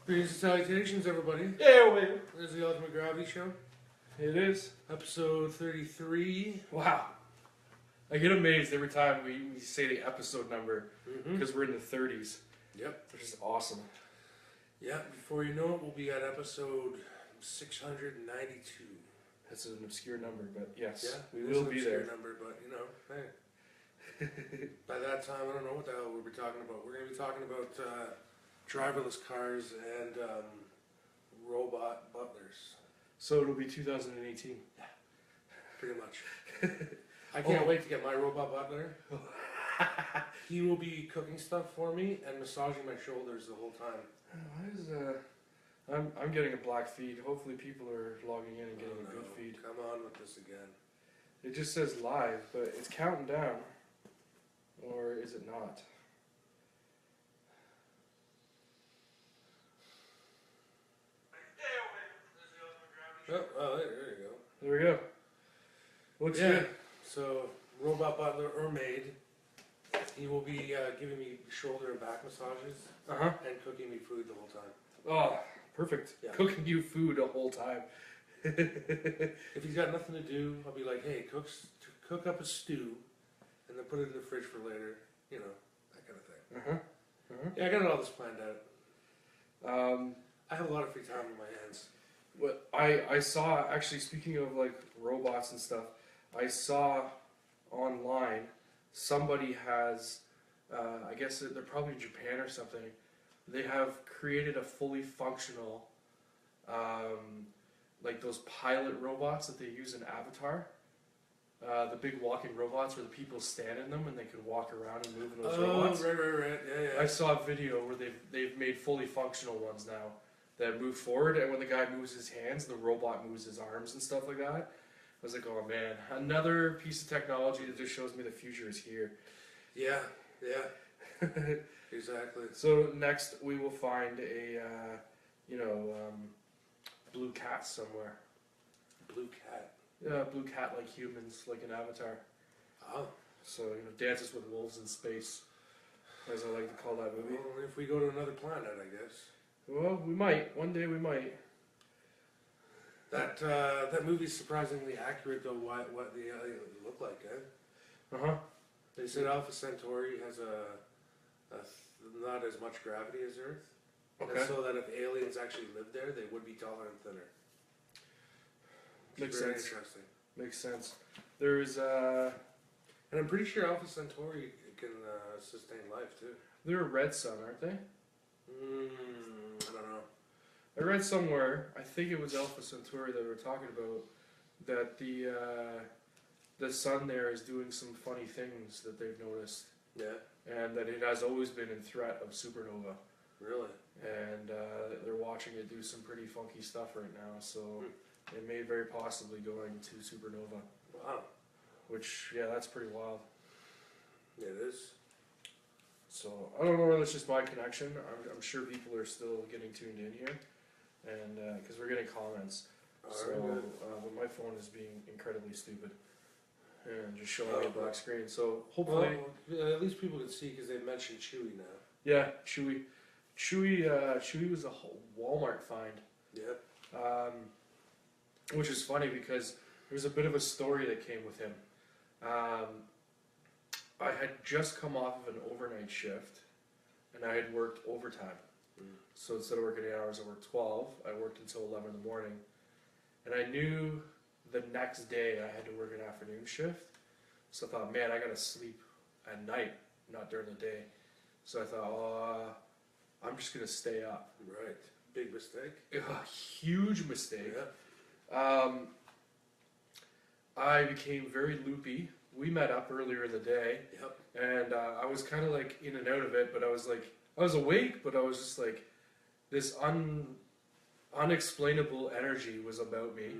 Greetings and salutations, everybody. Yeah, wait. This is the Ultimate Gravity Show, It is. episode 33. Wow. I get amazed every time we say the episode number because we're in the 30s, Yep. which is awesome. Yeah, before you know it, we'll be at episode 692. That's an obscure number, but yes, Yeah, we it is will an be obscure there. number, but you know, hey. By that time, I don't know what the hell we'll be talking about. We're going to be talking about driverless cars and robot butlers. So it'll be 2018. Pretty much. I can't wait to get my robot butler. He will be cooking stuff for me and massaging my shoulders the whole time. Why is I'm getting a black feed. Hopefully people are logging in and getting a good feed. Come on with this again. It just says live, but it's counting down. Or is it not? Oh, there you go. There we go. Looks good. So, robot butler or maid, he will be giving me shoulder and back massages and cooking me food the whole time. Oh, perfect. Yeah. Cooking you food the whole time. If he's got nothing to do, I'll be like, hey, cook up a stew and then put it in the fridge for later. You know, that kind of thing. Yeah, I got it all this planned out. I have a lot of free time on my hands. What I saw, actually, speaking of like robots and stuff, I saw online somebody has, I guess they're probably in Japan or something, they have created a fully functional, like those pilot robots that they use in Avatar. The big walking robots where the people stand in them and they can walk around and move in those robots. Right. Yeah. I saw a video where they've made fully functional ones now that move forward, and when the guy moves his hands, the robot moves his arms and stuff like that. I was like, oh man, another piece of technology that just shows me the future is here. Yeah. Exactly. So next we will find a, blue cat somewhere. Blue cat. Yeah, blue cat like humans, like an Avatar. Oh. So, dances with wolves in space, as I like to call that movie. Well, if we go to another planet, I guess. Well, we might. One day we might. That movie's surprisingly accurate, though, what the aliens look like, eh? They said Alpha Centauri has not as much gravity as Earth. Okay. And so that if aliens actually lived there, they would be taller and thinner. Makes very sense. interesting. Makes sense. There's And I'm pretty sure Alpha Centauri can sustain life, too. they're a red sun, aren't they? I don't know. I read somewhere, I think it was Alpha Centauri that we were talking about, that the sun there is doing some funny things that they've noticed. Yeah. And that it has always been in threat of supernova. Really? And they're watching it do some pretty funky stuff right now, so it may very possibly go into supernova. Wow. Which, yeah, that's pretty wild. Yeah, it is. So, I don't know whether it's just my connection. I'm sure people are still getting tuned in here. And, because we're getting comments. But my phone is being incredibly stupid. And just showing me a black screen. So, hopefully... Well, at least people can see because they mentioned Chewy now. Yeah, Chewy. Chewy was a Walmart find. Yep. Which is funny because there's a bit of a story that came with him. I had just come off of an overnight shift, and I had worked overtime. So instead of working 8 hours, I worked 12. I worked until 11 in the morning. And I knew the next day I had to work an afternoon shift. So I thought, man, I gotta sleep at night, not during the day. So I thought, I'm just gonna stay up. Right. Big mistake. A huge mistake. Yeah. I became very loopy. We met up earlier in the day. Yep. And I was kind of like in and out of it, but I was awake, but I was just like, this unexplainable energy was about me.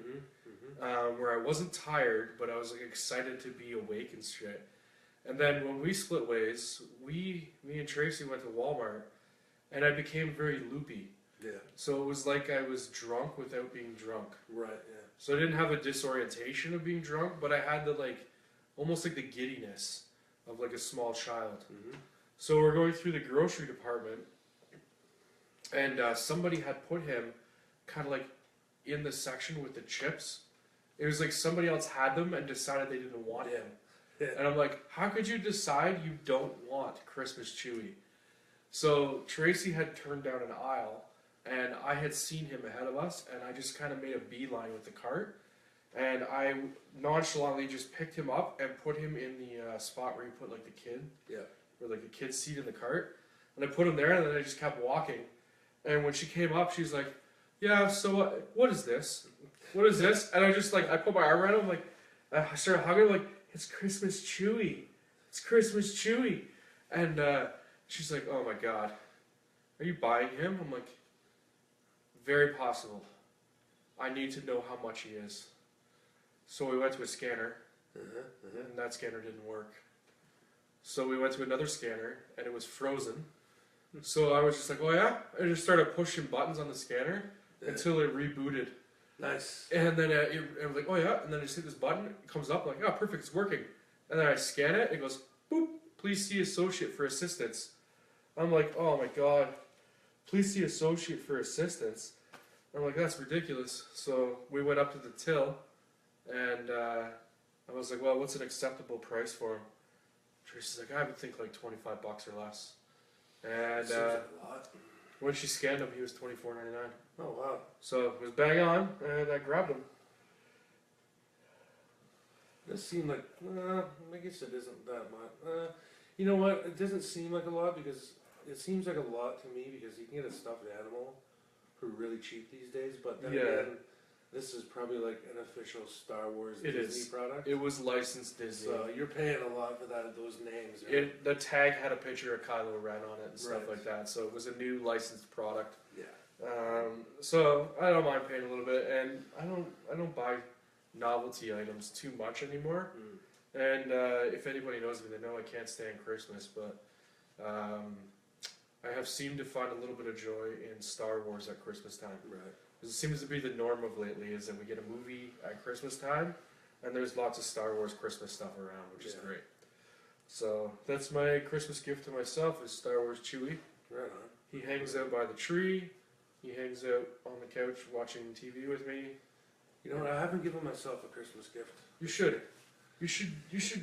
Where I wasn't tired, but I was like excited to be awake and shit. And then when we split ways, me and Tracy went to Walmart, and I became very loopy. Yeah. So it was like I was drunk without being drunk. Right, yeah. So I didn't have a disorientation of being drunk, but I had the almost like the giddiness of like a small child. So we're going through the grocery department, and somebody had put him kind of like in the section with the chips. It was like somebody else had them and decided they didn't want him. Yeah. And I'm like, how could you decide you don't want Christmas Chewy? So Tracy had turned down an aisle, and I had seen him ahead of us, and I just kind of made a beeline with the cart, and I nonchalantly just picked him up and put him in the spot where you put like the kid, or like a kid's seat in the cart, and I put him there, and then I just kept walking. And when she came up, she's like, "Yeah, so what is this? What is this?" And I just like I put my arm around him, like I started hugging him, like, "It's Christmas Chewy, it's Christmas Chewy," and she's like, "Oh my God, are you buying him?" I'm like, "Very possible. I need to know how much he is." So we went to a scanner, and that scanner didn't work. So we went to another scanner, and it was frozen. So I was just like, "Oh yeah," I just started pushing buttons on the scanner until it rebooted. Nice. And then I was like, "Oh yeah," and then I just hit this button, it comes up, like, "Oh, perfect, it's working." And then I scan it, it goes, "Boop, please see associate for assistance." I'm like, "Oh my God, please see associate for assistance." I'm like, "That's ridiculous." So we went up to the till, and I was like, "Well, what's an acceptable price for him?" Tracy's like, "I would think like $25 or less." And Seems like a lot. when she scanned him, he was $24.99. Oh wow. So it was bang on, and I grabbed him. It does seem like, I guess it isn't that much. You know what? It doesn't seem like a lot because it seems like a lot to me because you can get a stuffed animal for really cheap these days. But then again, this is probably like an official Star Wars Disney product. It was licensed Disney. So you're paying a lot for those names. Right? The tag had a picture of Kylo Ren on it and stuff Right. like that. So it was a new licensed product. Yeah. So I don't mind paying a little bit, and I don't buy novelty items too much anymore. And if anybody knows me, they know I can't stand Christmas, but I have seemed to find a little bit of joy in Star Wars at Christmas time. Right. Because it seems to be the norm of lately is that we get a movie at Christmas time, and there's lots of Star Wars Christmas stuff around, which is great. So that's my Christmas gift to myself is Star Wars Chewie. Right on. He hangs out by the tree. He hangs out on the couch watching TV with me. You know what? I haven't given myself a Christmas gift. You should. You should.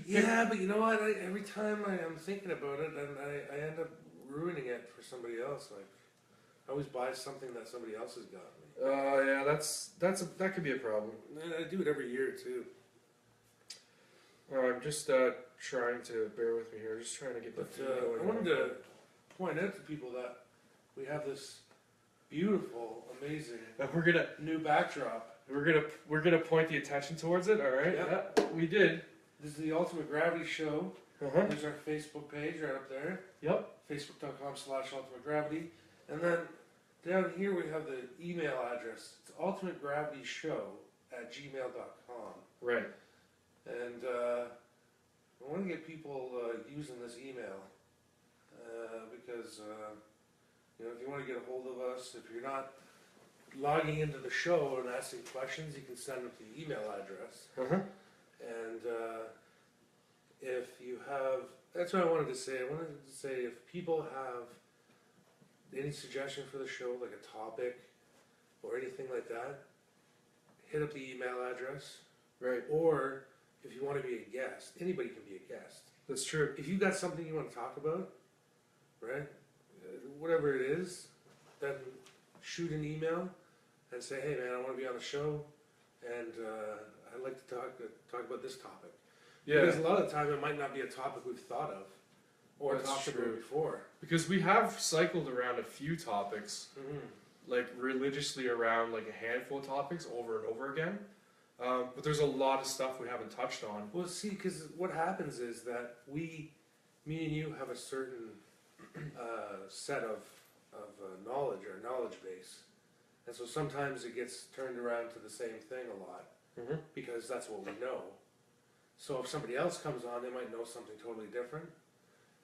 Yeah, but you know what? Every time I am thinking about it, and I end up ruining it for somebody else. Like I always buy something that somebody else has got me. Yeah, that could be a problem. And I do it every year too. I'm just trying to bear with me here. Just trying to get the. But I wanted to point out to people that we have this beautiful, amazing We're gonna new backdrop. We're gonna point the attention towards it. All right. Yep. Yeah, we did. This is the Ultimate Gravity Show. There's our Facebook page right up there. Yep. Facebook.com/ultimategravity. And then down here we have the email address. It's ultimategravityshow@gmail.com. Right. And I want to get people using this email because if you want to get a hold of us, if you're not logging into the show and asking questions, you can send them to the email address. And if you have, that's what I wanted to say. I wanted to say if people have any suggestion for the show, like a topic or anything like that, hit up the email address. Right. Or if you want to be a guest, anybody can be a guest. That's true. If you got something you want to talk about, right, whatever it is, then shoot an email and say, "Hey man, I want to be on the show, and I'd like to talk about this topic." Yeah. Because a lot of the time it might not be a topic we've thought of or That's talked true. about before. Because we have cycled around a few topics, like religiously around like a handful of topics over and over again. But there's a lot of stuff we haven't touched on. Well, see, because what happens is that me and you have a certain set of knowledge or knowledge base, and so sometimes it gets turned around to the same thing a lot because that's what we know. So if somebody else comes on, they might know something totally different,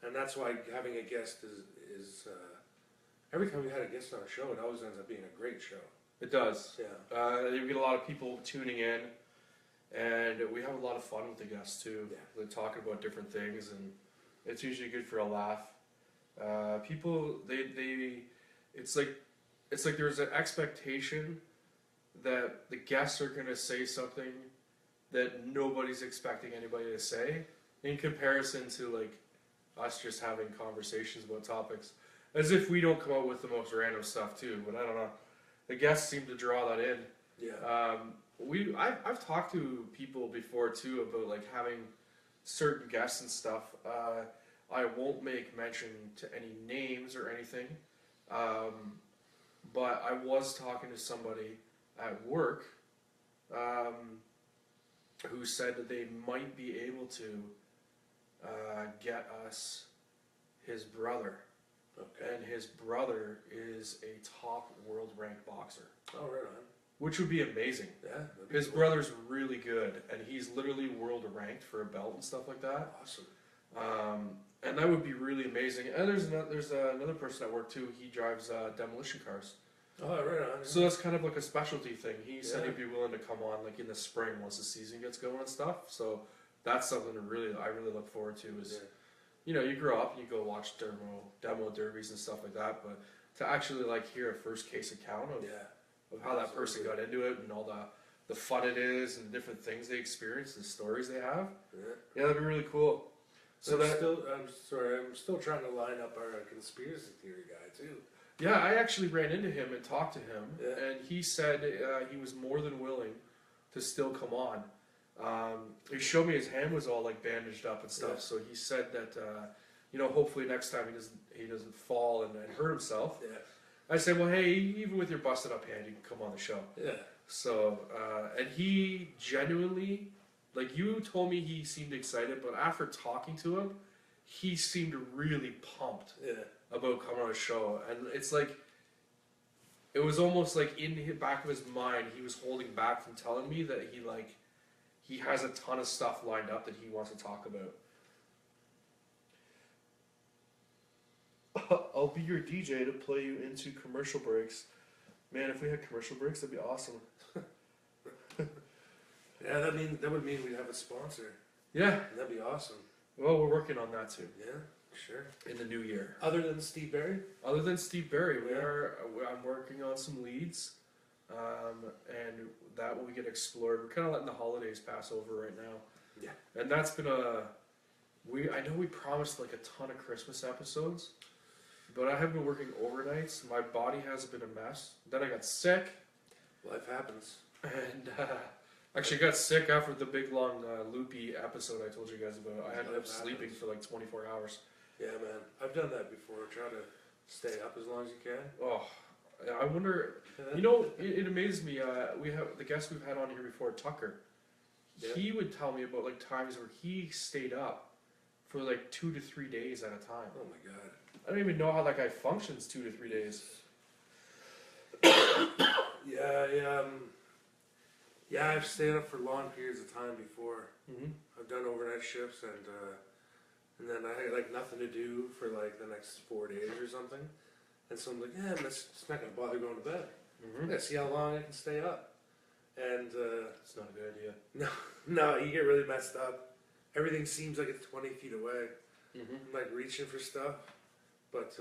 and that's why having a guest is every time we had a guest on a show, it always ends up being a great show. It does. Yeah. You get a lot of people tuning in, and we have a lot of fun with the guests too. Yeah. They're talking about different things, and it's usually good for a laugh. People, it's like it's like there's an expectation that the guests are going to say something that nobody's expecting anybody to say, in comparison to like us just having conversations about topics, as if we don't come up with the most random stuff too. But I don't know, the guests seem to draw that in. Yeah. I've talked to people before too about like having certain guests and stuff. I won't make mention to any names or anything, but I was talking to somebody at work who said that they might be able to get us his brother. Okay. And his brother is a top world ranked boxer. Oh, right on. Which would be amazing. Yeah. His brother's really good, and he's literally world ranked for a belt and stuff like that. Awesome. And that would be really amazing. And there's another person at work too. He drives demolition cars. Oh, right on. Yeah. So that's kind of like a specialty thing. He said Yeah. he'd be willing to come on like in the spring once the season gets going and stuff. So that's something I really look forward to. Is you know, you grow up and you go watch demo derbies and stuff like that, but to actually like hear a first case account of how that person got into it and all the fun it is and the different things they experience, the stories they have. Yeah, that'd be really cool. So I'm still trying to line up our conspiracy theory guy too. Yeah, I actually ran into him and talked to him, Yeah. and he said he was more than willing to still come on. He showed me his hand was all like bandaged up and stuff, Yeah. so he said that you know, hopefully next time he doesn't fall and hurt himself. Yeah. I said, well, hey, even with your busted up hand, you can come on the show. Yeah. So and he genuinely, like, you told me he seemed excited, but after talking to him, he seemed really pumped about coming on a show. And it's like, it was almost like in the back of his mind, he was holding back from telling me that he has a ton of stuff lined up that he wants to talk about. I'll be your DJ to play you into commercial breaks. Man, if we had commercial breaks, that'd be awesome. Yeah, that would mean we'd have a sponsor. Yeah. That'd be awesome. Well, we're working on that too. Yeah, sure. In the new year. Other than Steve Berry? Other than Steve Berry, I'm working on some leads, and that will get explored. We're kind of letting the holidays pass over right now. Yeah. And that's been I know we promised like a ton of Christmas episodes, but I have been working overnights. My body has been a mess. Then I got sick. Life happens. And actually got sick after the big long loopy episode I told you guys about. I ended up sleeping for like 24 hours. Yeah, man. I've done that before. Try to stay up as long as you can. Oh, I wonder. You know, it amazes me. We have the guest we've had on here before, Tucker. Yeah. He would tell me about like times where he stayed up for like 2 to 3 days at a time. Oh my god. I don't even know how that guy functions 2 to 3 days. Yeah, I've stayed up for long periods of time before. Mm-hmm. I've done overnight shifts, and then I had like nothing to do for like the next 4 days or something. And so I'm like, yeah, it's not gonna bother going to bed. Mm-hmm. I'm gonna see how long I can stay up. And It's not a good idea. no, you get really messed up. Everything seems like it's 20 feet away. Mm-hmm. I'm like reaching for stuff, but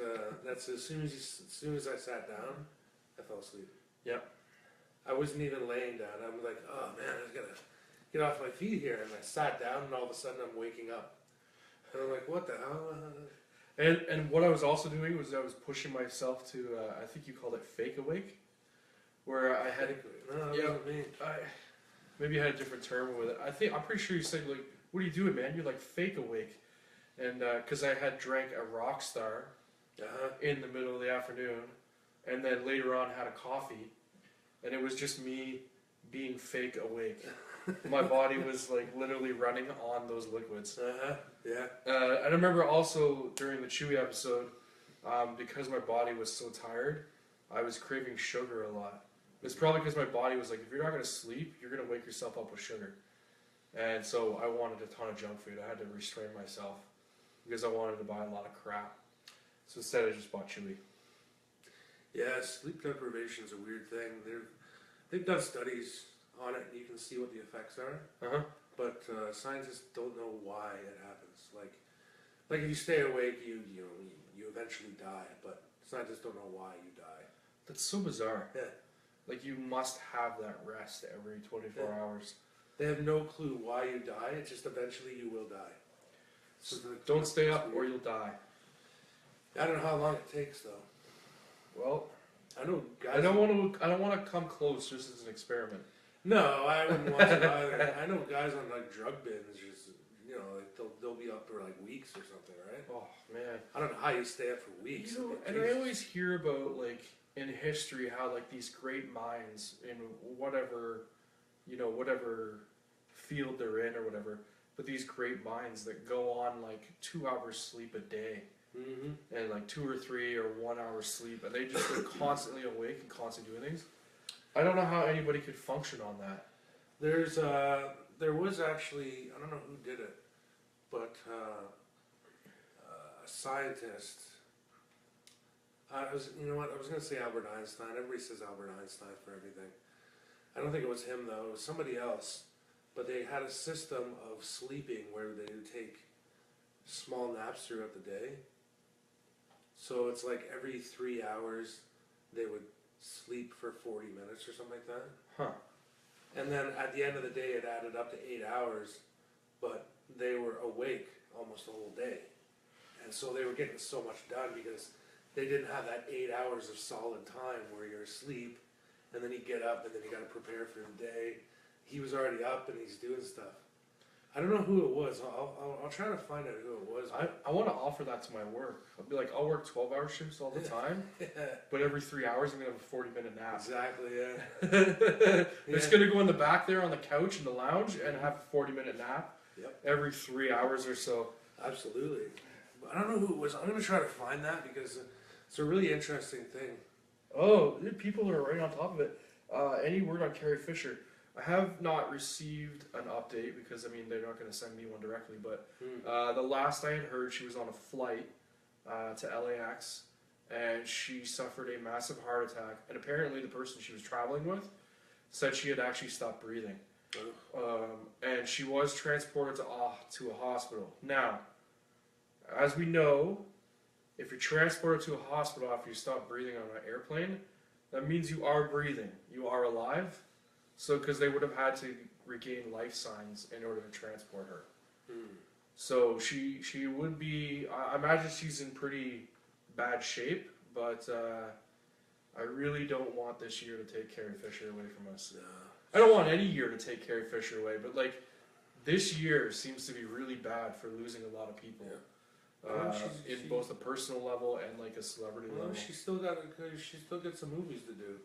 that's as soon as I sat down, I fell asleep. Yeah. I wasn't even laying down. I'm like, oh man, I gotta get off my feet here. And I sat down, and all of a sudden I'm waking up. And I'm like, what the hell? And what I was also doing was I was pushing myself to I think you called it fake awake, where I had No, that wasn't me. maybe you had a different term with it. I'm pretty sure you said like, what are you doing, man? You're like fake awake, and because I had drank a Rockstar in the middle of the afternoon, and then later on had a coffee. And it was just me being fake awake. My body was like literally running on those liquids. Yeah. And I remember also during the Chewy episode, because my body was so tired, I was craving sugar a lot. It's probably because my body was like, if you're not going to sleep, you're going to wake yourself up with sugar. And so I wanted a ton of junk food. I had to restrain myself because I wanted to buy a lot of crap. So instead I just bought Chewy. Yeah, sleep deprivation is a weird thing. They've done studies on it, and you can see what the effects are. But scientists don't know why it happens. Like if you stay awake, you eventually die. But scientists don't know why you die. That's so bizarre. Yeah. Like, you must have that rest every 24 hours. They have no clue why you die. It's just eventually you will die. So Don't stay up or you'll die. I don't know how long it takes though. Well, I know guys. I don't want to come close just as an experiment. No, I wouldn't want to either. I know guys on like drug bins, just like they'll be up for like weeks or something, right? Oh man, I don't know how you stay up for weeks. And I always hear about like in history how like these great minds in whatever field they're in or whatever, but these great minds that go on like 2 hours sleep a day. Mm-hmm. And like 2 or 3 or 1 hour sleep, and they just are constantly awake and constantly doing things. I don't know how anybody could function on that. There was actually, I don't know who did it, but a scientist. I was going to say Albert Einstein. Everybody says Albert Einstein for everything. I don't think it was him though. It was somebody else. But they had a system of sleeping where they would take small naps throughout the day. So it's like every 3 hours they would sleep for 40 minutes or something like that. Huh. And then at the end of the day it added up to 8 hours, but they were awake almost the whole day. And so they were getting so much done because they didn't have that 8 hours of solid time where you're asleep and then you get up and then you got to prepare for the day. He was already up and he's doing stuff. I don't know who it was. I'll try to find out who it was. I want to offer that to my work. I'll be like, I'll work 12-hour shifts all the time, Yeah. but every 3 hours I'm going to have a 40-minute nap. Exactly, yeah. I'm just going to go in the back there on the couch in the lounge and have a 40-minute nap every 3 hours or so. Absolutely. But I don't know who it was. I'm going to try to find that because it's a really interesting thing. Oh, people are right on top of it. Any word on Carrie Fisher? I have not received an update because, I mean, they're not going to send me one directly, but the last I had heard, she was on a flight to LAX, and she suffered a massive heart attack, and apparently the person she was traveling with said she had actually stopped breathing. And she was transported to a hospital. Now, as we know, if you're transported to a hospital after you stop breathing on an airplane, that means you are breathing. You are alive. So, because they would have had to regain life signs in order to transport her. So she would be. I imagine she's in pretty bad shape, but I really don't want this year to take Carrie Fisher away from us. No. I don't want any year to take Carrie Fisher away, but like this year seems to be really bad for losing a lot of people. Yeah. In both a personal level and like a celebrity level. She still got some movies to do.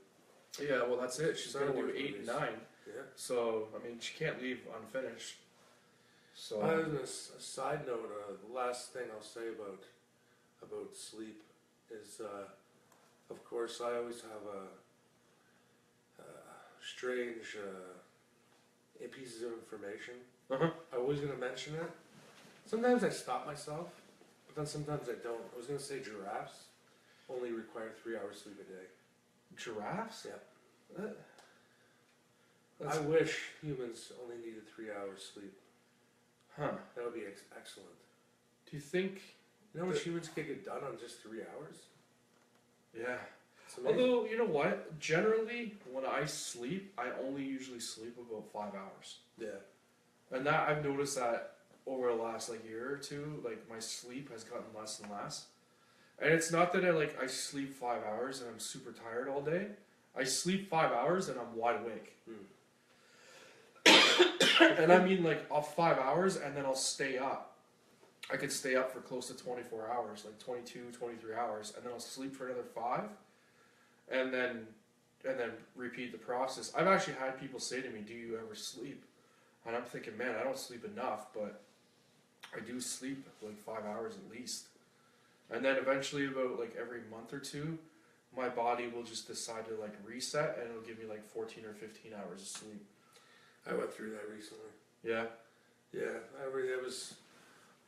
Yeah, well, that's it. She's going to do 8 and 9. Yeah. So, I mean, she can't leave unfinished. So, a side note, the last thing I'll say about sleep is, of course, I always have a strange pieces of information. I'm always going to mention it. Sometimes I stop myself, but then sometimes I don't. I was going to say giraffes only require 3 hours sleep a day. Giraffes? Yeah. I wish humans only needed 3 hours sleep. Huh. That would be excellent. Do you think... You know how much humans can get done on just 3 hours? Yeah. It's amazing. Although, you know what? Generally, when I sleep, I only usually sleep about 5 hours. Yeah. And that I've noticed that over the last year or two, my sleep has gotten less and less. And it's not that I sleep 5 hours and I'm super tired all day. I sleep 5 hours and I'm wide awake. And I mean off 5 hours and then I'll stay up. I could stay up for close to 24 hours, 22, 23 hours, and then I'll sleep for another 5 and then repeat the process. I've actually had people say to me, "Do you ever sleep?" And I'm thinking, man, I don't sleep enough, but I do sleep 5 hours at least. And then eventually, about every month or two, my body will just decide to reset, and it'll give me 14 or 15 hours of sleep. I went through that recently. Yeah. Yeah, it was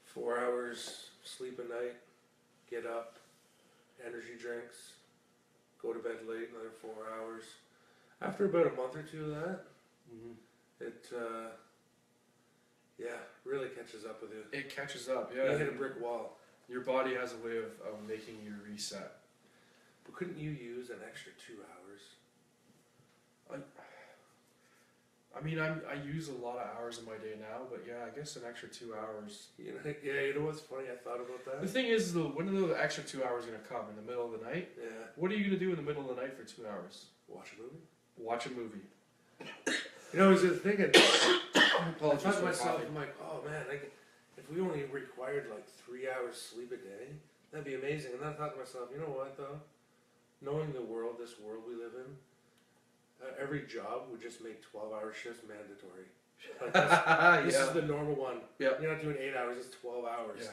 4 hours sleep a night, get up, energy drinks, go to bed late, another 4 hours. After about a month or two of that, it really catches up with you. It catches up, yeah. You hit a brick wall. Your body has a way of making you reset. But couldn't you use an extra 2 hours? I mean, I use a lot of hours in my day now, but yeah, I guess an extra 2 hours. You know, yeah, you know what's funny? I thought about that. The thing is, though, when are the extra 2 hours going to come? In the middle of the night? Yeah. What are you going to do in the middle of the night for 2 hours? Watch a movie? Watch a movie. You know, I was just thinking, I Apologies thought to for myself, coughing. I'm like, oh man, if we only required like 3 hours sleep a day, that'd be amazing. And then I thought to myself, you know what though? Knowing the world, this world we live in, every job would just make 12-hour shifts mandatory. Like this is the normal one. Yeah. You're not doing 8 hours, it's 12 hours.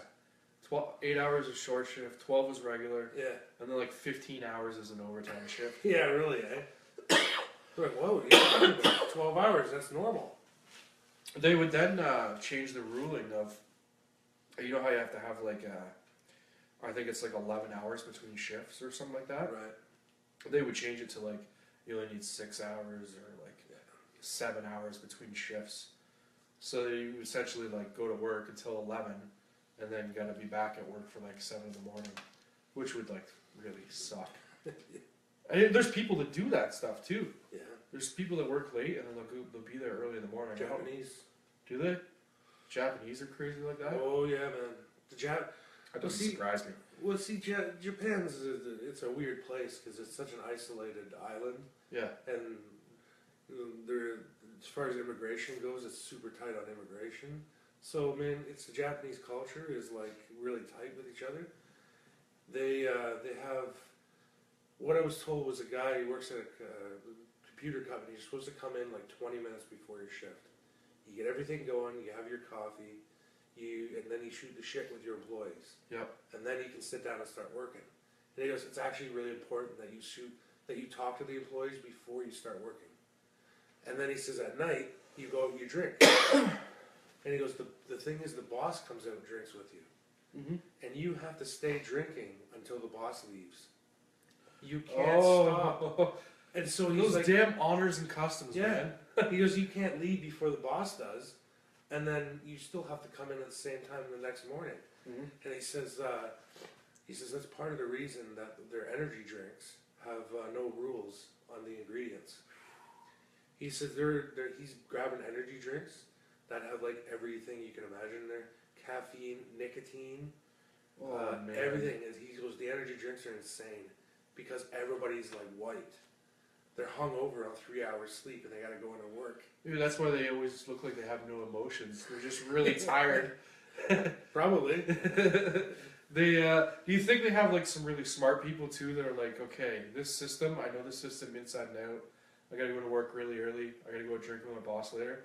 Yeah. 8 hours is short shift, 12 is regular, Yeah. and then like 15 hours is an overtime shift. Yeah, really, eh? They're like, whoa, you're talking about 12 hours, that's normal. They would then change the ruling of, you know how you have to have like, I think it's like 11 hours between shifts or something like that? Right. They would change it to like, you only need 6 hours or like 7 hours between shifts. So you essentially like go to work until 11 and then you gotta be back at work for like 7 in the morning, which would like really suck. And there's people that do that stuff too. Yeah. There's people that work late and then they'll be there early in the morning. Japanese. Do they? Japanese are crazy like that? Oh yeah, man. That doesn't surprise me. Well, see, Japan's it's a weird place because it's such an isolated island, Yeah. and they're, as far as immigration goes, it's super tight on immigration. So, man, it's the Japanese culture is like really tight with each other. They have what I was told was a guy who works at a computer company. You're supposed to come in like 20 minutes before your shift. You get everything going. You have your coffee. And then you shoot the shit with your employees. Yep. And then you can sit down and start working. And he goes, it's actually really important that you talk to the employees before you start working. And then he says at night, you go, you drink. And he goes, the thing is the boss comes out and drinks with you. Mm-hmm. And you have to stay drinking until the boss leaves. You can't stop. And so he's those like, damn honors and customs, yeah. man. He goes, you can't leave before the boss does. And then you still have to come in at the same time the next morning. Mm-hmm. And he says that's part of the reason that their energy drinks have no rules on the ingredients. He says he's grabbing energy drinks that have like everything you can imagine in there: caffeine, nicotine, everything. He goes, the energy drinks are insane because everybody's like white. They're hung over on 3 hours sleep and they gotta go into work. Maybe that's why they always look like they have no emotions. They're just really tired. Probably. Do you think they have like some really smart people too that are like, okay, this system, I know this system inside and out. I gotta go to work really early. I gotta go drink with my boss later.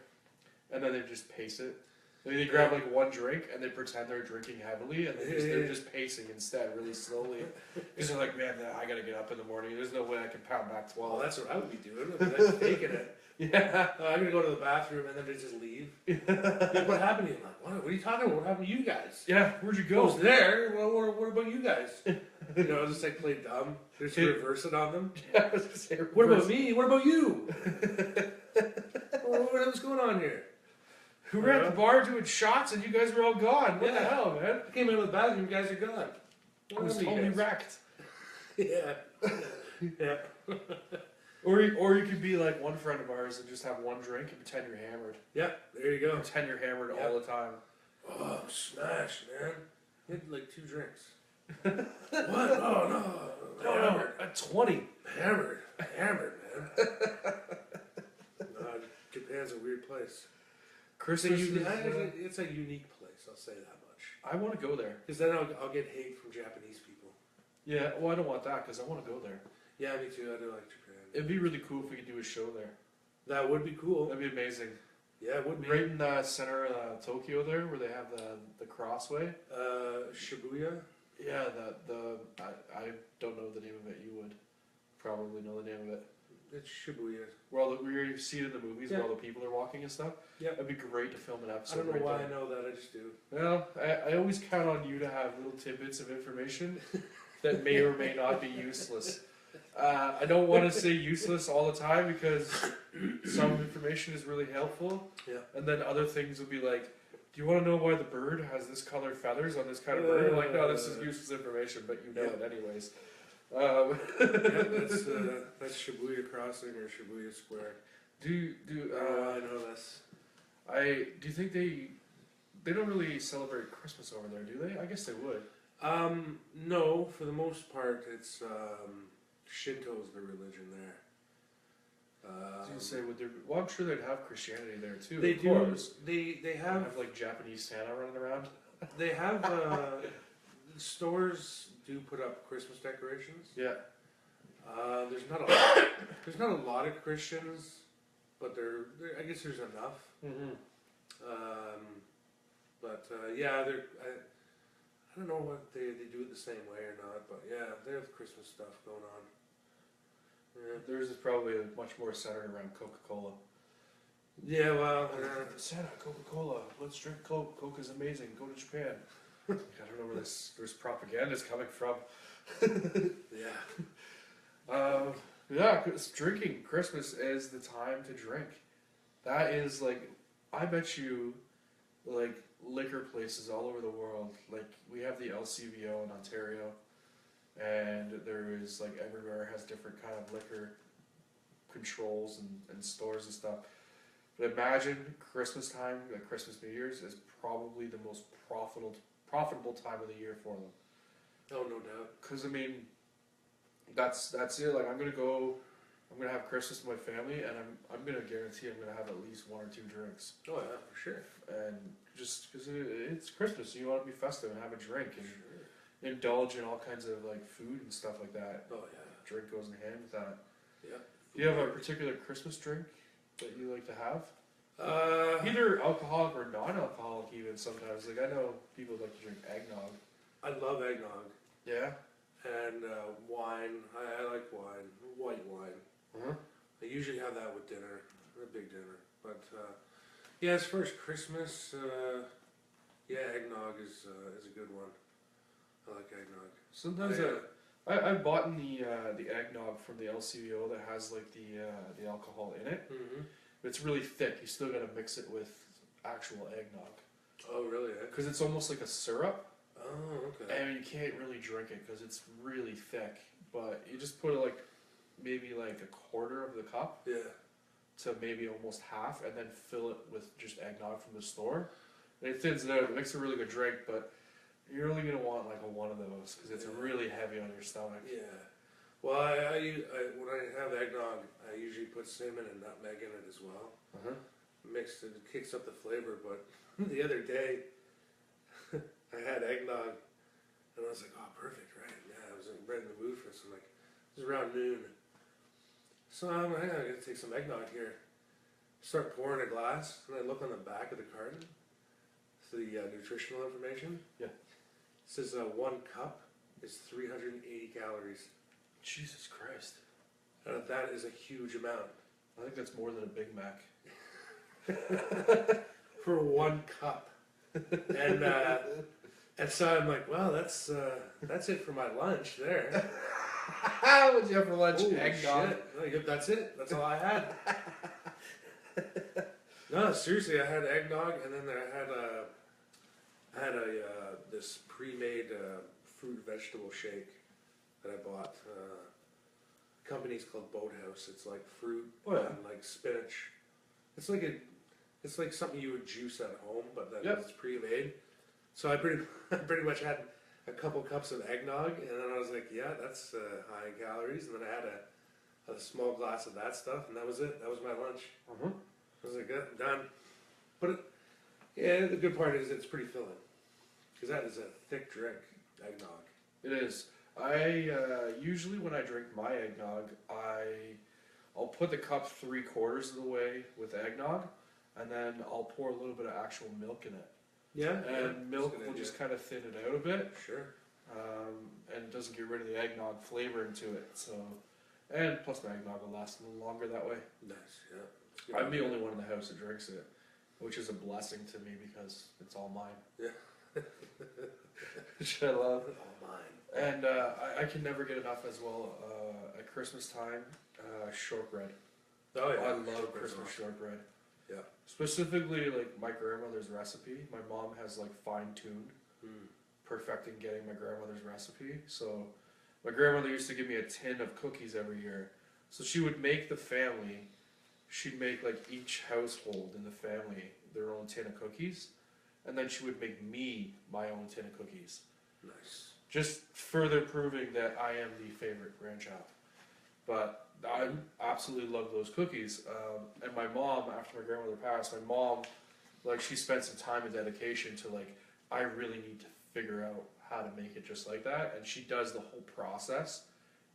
And then they just pace it. They grab like one drink and they pretend they're drinking heavily and they're just pacing instead really slowly. Because they're like, man, I gotta get up in the morning. There's no way I can pound back 12. Well, that's what I would be doing. I'd be like faking it. Yeah. I'm gonna go to the bathroom and then they just leave. Like, what happened to you? I'm like, what are you talking about? What happened to you guys? Yeah, where'd you go? I was there. What about you guys? You know, just like play dumb. Just reverse it on them. Yeah, I was gonna say, what about me? What about you? What's going on here? We were at the bar doing shots and you guys were all gone. What the hell, man? I came out of the bathroom, you guys are gone. I was totally wrecked. Yeah. Yeah. Or you could be like one friend of ours and just have one drink and pretend you're hammered. Yeah, there you go. Pretend you're hammered all the time. Oh, smash, man. You had like 2 drinks. What? Oh, no. Hammered. At 20. Hammered, man. Japan's a weird place. Christmas it's a unique place, I'll say that much. I want to go there. Because then I'll get hate from Japanese people. Yeah, well, I don't want that because I want to go there. Yeah, me too. I do like Japan. It'd be really cool if we could do a show there. That would be cool. That'd be amazing. Yeah, it would be. Right in the center of Tokyo there, where they have the crossway. Shibuya? Yeah, I don't know the name of it. You would probably know the name of it. It's Shibuya. Where you see it in the movies where all the people are walking and stuff. Yeah. It'd be great to film an episode. I don't know why there. I know that, I just do. Well, I always count on you to have little tidbits of information that may or may not be useless. I don't want to say useless all the time because some information is really helpful. Yeah. And then other things will be like, do you want to know why the bird has this colored feathers on this kind of bird? I'm like, no, this is useless information, but you know it anyways. That's Shibuya Crossing or Shibuya Square. I know this. Do you think they don't really celebrate Christmas over there, do they? I guess they would. No, for the most part, it's Shinto's the religion there. I was gonna say, well, I'm sure they'd have Christianity there too. They of do. course. They have like Japanese Santa running around. They have stores do put up Christmas decorations. Yeah. There's not a lot of Christians, but I guess there's enough. Mm-hmm. Yeah, I don't know what they do it the same way or not, but yeah, they have Christmas stuff going on. Yeah. Theirs is probably much more centered around Coca-Cola. Yeah, well, Santa, Coca-Cola, let's drink Coke. Coke is amazing. Go to Japan. I don't know where there's propaganda is coming from. Yeah. Yeah, because drinking Christmas is the time to drink. That is I bet you, liquor places all over the world. We have the LCBO in Ontario, and there is everywhere has different kind of liquor controls and stores and stuff. But imagine Christmas time, Christmas New Year's is probably the most profitable time of the year for them. Oh, no doubt. Because that's it. I'm gonna have Christmas with my family, and I'm gonna guarantee I'm gonna have at least one or two drinks. Oh yeah, for sure. And just because it's Christmas, you want to be festive and have a drink and indulge in all kinds of food and stuff like that. Oh yeah. Drink goes in hand with that. Yeah. Do you have a particular Christmas drink that you like to have? Either alcoholic or non-alcoholic even sometimes. I know people like to drink eggnog. I love eggnog. Yeah? And wine. I like wine. White wine. Uh-huh. I usually have that with dinner. A big dinner. But yeah, as far as Christmas, eggnog is a good one. I like eggnog. Sometimes I've bought the eggnog from the LCBO that has the alcohol in it. Mm-hmm. But it's really thick. You still got to mix it with actual eggnog. Oh, really? Because it's almost like a syrup. Oh, okay. And you can't really drink it because it's really thick. But you just put maybe a quarter of the cup. Yeah. To maybe almost half, and then fill it with just eggnog from the store. And it thins it out. It makes a really good drink, but you're only gonna want one of those because it's really heavy on your stomach. Yeah. Well, I when I have eggnog, I usually put cinnamon and nutmeg in it as well. Uh-huh. Mixed it kicks up the flavor. But the other day, I had eggnog, and I was like, "Oh, perfect, right?" Yeah, I was right in the mood for this. I'm like, it was around noon, so I'm like, I'm gonna take some eggnog here. Start pouring a glass, and I look on the back of the carton. So the nutritional information. Yeah. It says 1 cup is 380 calories. Jesus Christ. That is a huge amount. I think that's more than a Big Mac. For 1 cup. And so I'm like, well, that's it for my lunch there. What'd you have for lunch? Holy eggnog. Shit. No, yep, that's it. That's all I had. No, seriously, I had eggnog, and then I had this pre-made fruit vegetable shake that I bought. Company's called Boathouse. It's like fruit and spinach. It's like something you would juice at home, but then it's pre-made. So I pretty much had a couple cups of eggnog, and then I was like, yeah, that's high in calories. And then I had a small glass of that stuff, and that was it. That was my lunch. Uh-huh. I was like, yeah, done. But the good part is it's pretty filling, because that is a thick drink, eggnog. It is. I usually when I drink my eggnog, I'll put the cup 3/4 of the way with eggnog, and then I'll pour a little bit of actual milk in it. Yeah. And milk will just kind of thin it out a bit. Sure. And it doesn't get rid of the eggnog flavor into it. So, and plus my eggnog will last a little longer that way. Nice. Yeah. I'm the only one in the house that drinks it, which is a blessing to me because it's all mine. Yeah. Which I love. All mine. And I can never get enough as well at Christmas time, shortbread. Oh yeah. I love Christmas shortbread. Yeah. Specifically my grandmother's recipe. My mom has fine-tuned perfecting getting my grandmother's recipe. So My grandmother used to give me a tin of cookies every year. So she would make the family, she'd make like each household in the family their own tin of cookies. And then she would make me my own tin of cookies. Nice. Just further proving that I am the favorite grandchild. But I absolutely love those cookies. And my mom, after my grandmother passed, my mom, like, she spent some time and dedication to, like, I really need to figure out how to make it just like that. And she does the whole process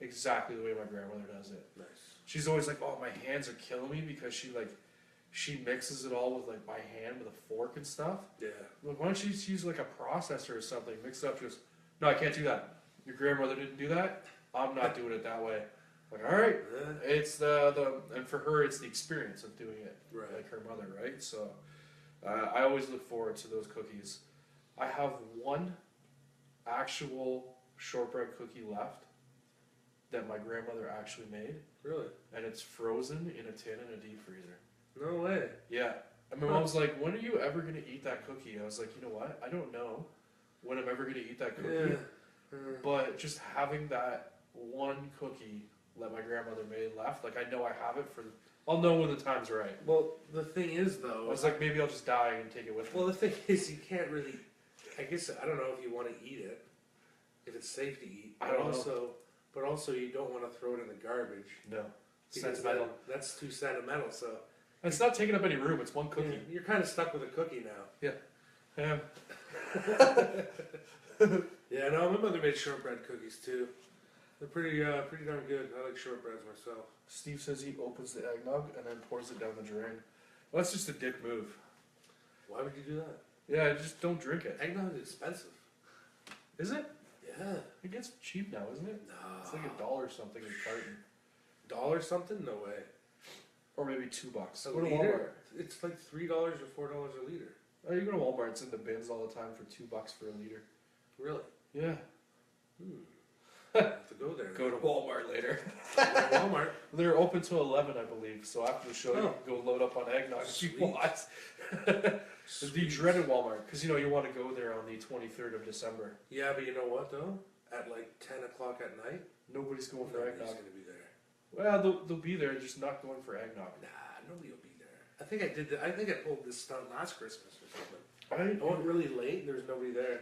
exactly the way my grandmother does it. Nice. She's always like, oh, my hands are killing me because she mixes it all with, like, by hand with a fork and stuff. Yeah. Like, why don't you just use, like, a processor or something, mix it up? She goes, no, I can't do that. Your grandmother didn't do that. I'm not doing it that way. Like, all right, it's and for her, it's the experience of doing it, right, like her mother, right? So, I always look forward to those cookies. I have one actual shortbread cookie left that my grandmother actually made. Really? And it's frozen in a tin in a deep freezer. No way. Yeah. And my mom's like, when are you ever going to eat that cookie? I was like, you know what? I don't know when I'm ever going to eat that cookie. Yeah. But just having that one cookie that my grandmother made left, like, I know I have it for, I'll know when the time's right. Well, the thing is, though, I was like, maybe I'll just die and take it with me. Well, the thing is, you can't really, I guess, I don't know if you want to eat it, if it's safe to eat. I don't know. But also, you don't want to throw it in the garbage. No. Because Sentimental. That's too sentimental, so. And it's not taking up any room, it's one cookie. Yeah, you're kind of stuck with a cookie now. Yeah. Yeah, no, my mother made shortbread cookies too. They're pretty darn good. I like shortbreads myself. Steve says he opens the eggnog and then pours it down the drain. Well, that's just a dick move. Why would you do that? Yeah, just don't drink it. Eggnog is expensive. Is it? Yeah. It gets cheap now, isn't it? No. It's like $1 something a carton. $1 something? No way. Or maybe $2. A Go to liter? Walmart. It's like $3 or $4 a liter. Oh, you go to Walmart, it's in the bins all the time for $2 for a liter. Really? Yeah. I have to go there. Go to Walmart later. Walmart. They're open till 11, I believe. So after the show, you Oh. can go load up on eggnog if you Sweet. want. The dreaded Walmart, because you want to go there on the 23rd of December. Yeah, but you know what though? At like 10 o'clock at night, Nobody's going for nobody's eggnog. going to be there. Well, they'll be there, just not going for eggnog. Nah, nobody will be there. I think I did. I think I pulled this stunt last Christmas or something. I went really late and there was nobody there.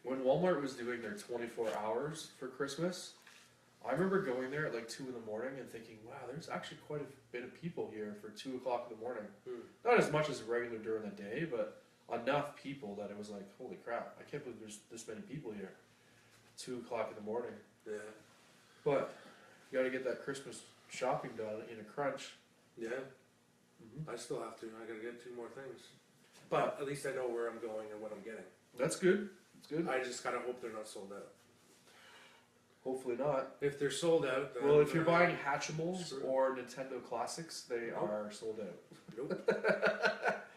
When Walmart was doing their 24 hours for Christmas, I remember going there at like 2 in the morning and thinking, wow, there's actually quite a bit of people here for 2 o'clock in the morning. Not as much as regular during the day, but enough people that it was like, holy crap, I can't believe there's this many people here. 2 o'clock in the morning. Yeah. But you got to get that Christmas shopping done in a crunch. Yeah. I still have to. I got to get 2 more things. But at least I know where I'm going and what I'm getting. That's good. That's good. I just gotta hope they're not sold out. Hopefully not. If they're sold out, then, Well, if you're buying Hatchimals screw it. or Nintendo Classics, they are sold out. Nope.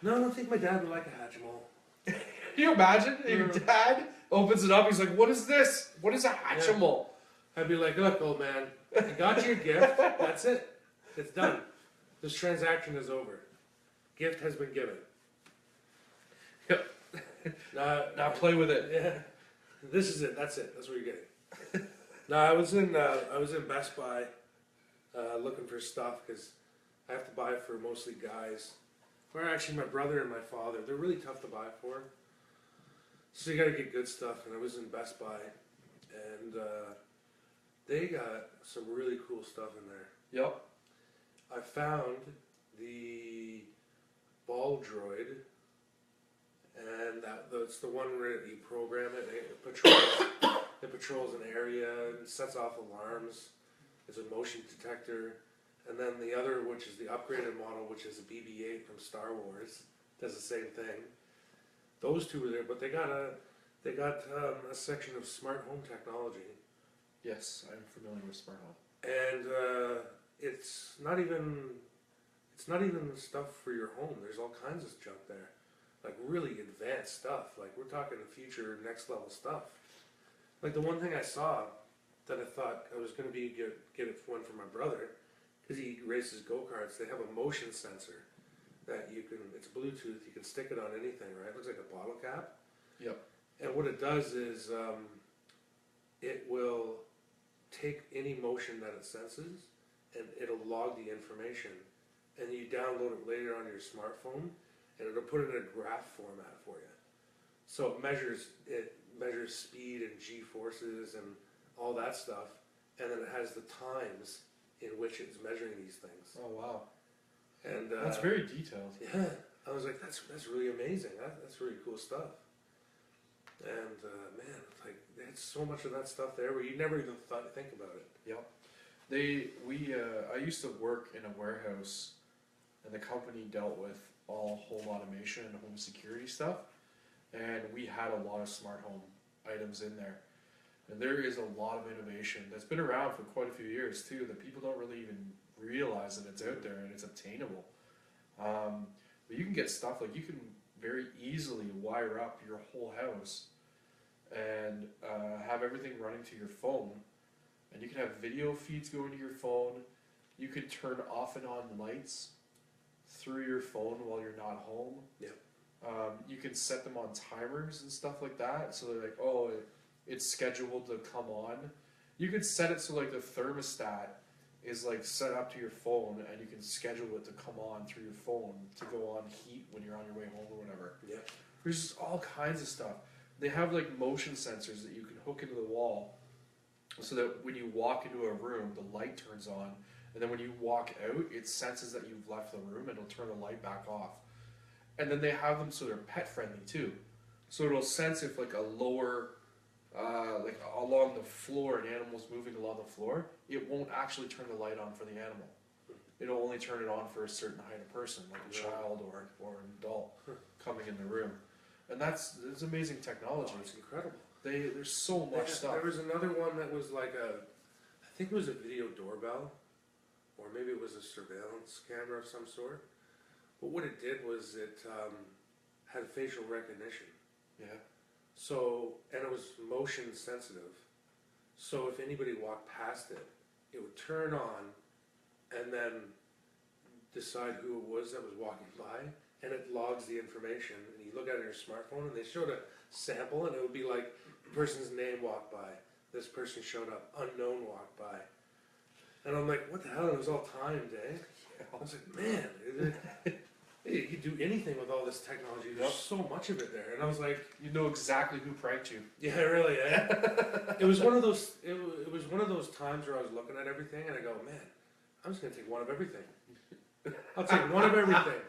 No, I don't think my dad would like a Hatchimal. Can you imagine? Your dad opens it up, he's like, what is this? What is a Hatchimal? I'd be like, look, old man, I got you a gift. That's it. It's done. This transaction is over. Gift has been given. Yep. Now play with it. Yeah. This is it. That's it. That's what you're getting. No, I was in Best Buy looking for stuff because I have to buy it for mostly guys. Or actually, my brother and my father. They're really tough to buy for. So you got to get good stuff. And I was in Best Buy, and they got some really cool stuff in there. Yep. I found the ball droid. And that's the one where you program it. It patrols an area and sets off alarms. It's a motion detector. And then the other, which is the upgraded model, which is a BB-8 from Star Wars, does the same thing. Those 2 were there, but they got a section of smart home technology. Yes, I'm familiar with smart home. And it's not even stuff for your home. There's all kinds of junk there. Like really advanced stuff. Like we're talking future next level stuff. Like the one thing I saw that I thought I was going to be get it one for my brother because he races go-karts. They have a motion sensor that it's Bluetooth. You can stick it on anything, right? It looks like a bottle cap. Yep. And what it does is it will take any motion that it senses, and it'll log the information, and you download it later on your smartphone, and it'll put it in a graph format for you. So it measures speed and G-forces and all that stuff, and then it has the times in which it's measuring these things. Oh wow! And That's very detailed. yeah, I was like, that's really amazing. That's really cool stuff. And man, like they had so much of that stuff there where you never even think about it. Yep. I used to work in a warehouse, and the company dealt with all home automation and home security stuff, and we had a lot of smart home items in there. And there is a lot of innovation that's been around for quite a few years too, that people don't really even realize that it's out there and it's obtainable. But you can get stuff like, you can very easily wire up your whole house and have everything running to your phone, and you can have video feeds going to your phone. You can turn off and on lights through your phone while you're not home. Yep. You can set them on timers and stuff like that, so they're like, oh, it's scheduled to come on. You could set it so like the thermostat is like set up to your phone, and you can schedule it to come on through your phone to go on heat when you're on your way home or whatever. Yeah. There's just all kinds of stuff. They have like motion sensors that you can hook into the wall, so that when you walk into a room, the light turns on, and then when you walk out, it senses that you've left the room, and it'll turn the light back off. And then they have them so they're pet friendly too. So it'll sense if like a lower, like along the floor, an animal's moving along the floor, it won't actually turn the light on for the animal. It'll only turn it on for a certain height of person, like a child or an adult coming in the room. And it's amazing technology. Oh, it's incredible. There's so much stuff. There was another one that was like I think it was a video doorbell, or maybe it was a surveillance camera of some sort. But what it did was it had facial recognition. Yeah. So, and it was motion sensitive. So if anybody walked past it, it would turn on and then decide who it was that was walking by, and it logs the information. And you look at it on your smartphone, and they showed a sample, and it would be like, the person's name walked by, this person showed up, unknown walked by. And I'm like, what the hell? It was all timed, eh? Yeah. I was like, man, you could do anything with all this technology. There's so much of it there. And I was like, you know exactly who pranked you. Yeah, really, eh? It was one of those. It was one of those times where I was looking at everything, and I go, man, I'm just gonna take one of everything. I'll take one of everything.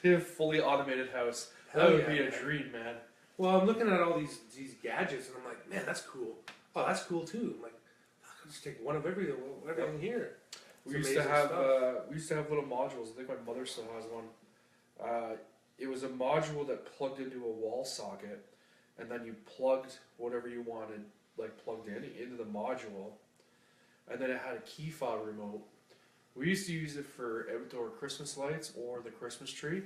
In a fully automated house. Hell That would yeah, be a man. dream, man. Well, I'm looking at all these gadgets, and I'm like, man, that's cool. Oh, that's cool too. I'm like, I can just take one of everything here. We used to have little modules. I think my mother still has one. It was a module that plugged into a wall socket, and then you plugged whatever you wanted, like plugged into the module, and then it had a key fob remote. We used to use it for outdoor Christmas lights or the Christmas tree,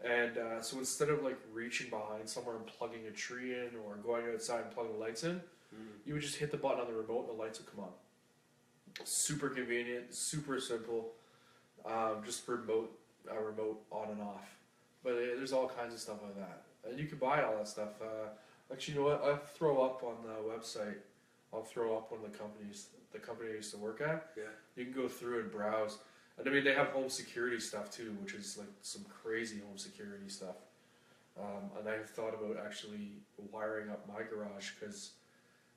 and so instead of like reaching behind somewhere and plugging a tree in or going outside and plugging the lights in, you would just hit the button on the remote and the lights would come on. Super convenient, super simple, just remote on and off. But there's all kinds of stuff like that, and you can buy all that stuff. Actually, you know what? I'll throw up on the website. I'll throw up one of the company I used to work at. Yeah. You can go through and browse, and I mean they have home security stuff too, which is like some crazy home security stuff. And I've thought about actually wiring up my garage because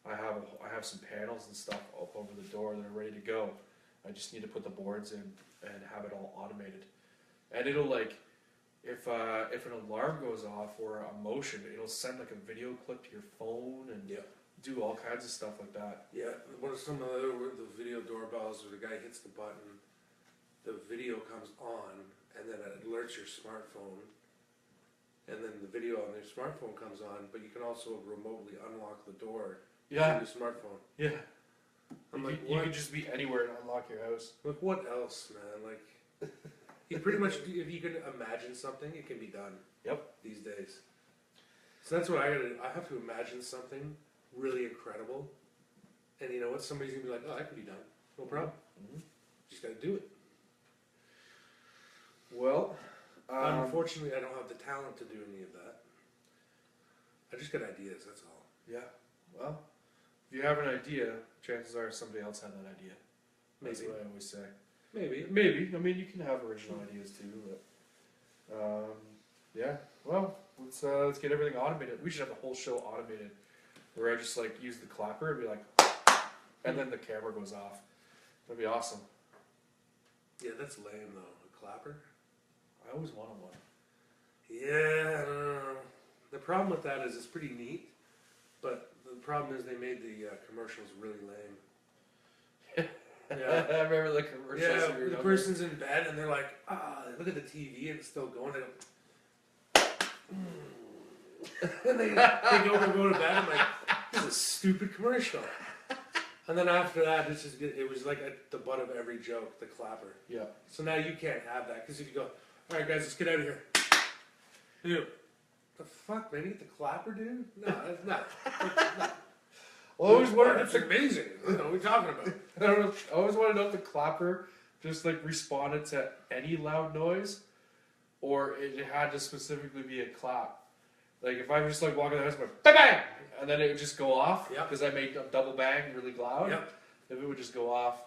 I have some panels and stuff up over the door that are ready to go. I just need to put the boards in and have it all automated. And it'll like, if an alarm goes off or a motion, it'll send like a video clip to your phone and do all kinds of stuff like that. Yeah, what are some of the video doorbells where the guy hits the button, the video comes on, and then it alerts your smartphone, and then the video on your smartphone comes on, but you can also remotely unlock the door through your smartphone. Yeah. I'm like, you can just be anywhere and unlock your house. Like, what else, man? Like, you pretty much, if you can imagine something, it can be done. Yep. These days. So that's what I gotta do. I have to imagine something really incredible, and you know what? Somebody's gonna be like, "Oh, that can be done. No problem. Just gotta do it." Well, unfortunately, I don't have the talent to do any of that. I just got ideas. That's all. Yeah. Well, if you have an idea, chances are somebody else had that idea. That's Maybe. what I always say. Maybe. I mean, you can have original ideas too, but yeah. Well, let's get everything automated. We should have the whole show automated, where I just like use the clapper and be like, and then the camera goes off. That'd be awesome. Yeah, that's lame though. A clapper. I always wanted one. Yeah, I don't know. The problem with that is it's pretty neat, but the problem is they made the commercials really lame. Yeah. I remember the commercials. Yeah, when the person's in bed and they're like, they look at the TV and it's still going. They go, and they go to bed. I'm like, this is a stupid commercial. And then after that, it was like at the butt of every joke, the clapper. Yeah. So now you can't have that because if you go, all right, guys, let's get out of here. Dude, the fuck, man? You get the clapper, dude? No, that's not. Well, I always wondered if it's amazing. What are we talking about? I don't know. I always wanted to know if the clapper just like responded to any loud noise, or it had to specifically be a clap. Like if I was just like walking the house, and went bang bang, and then it would just go off because I made a double bang really loud. Yep. If it would just go off,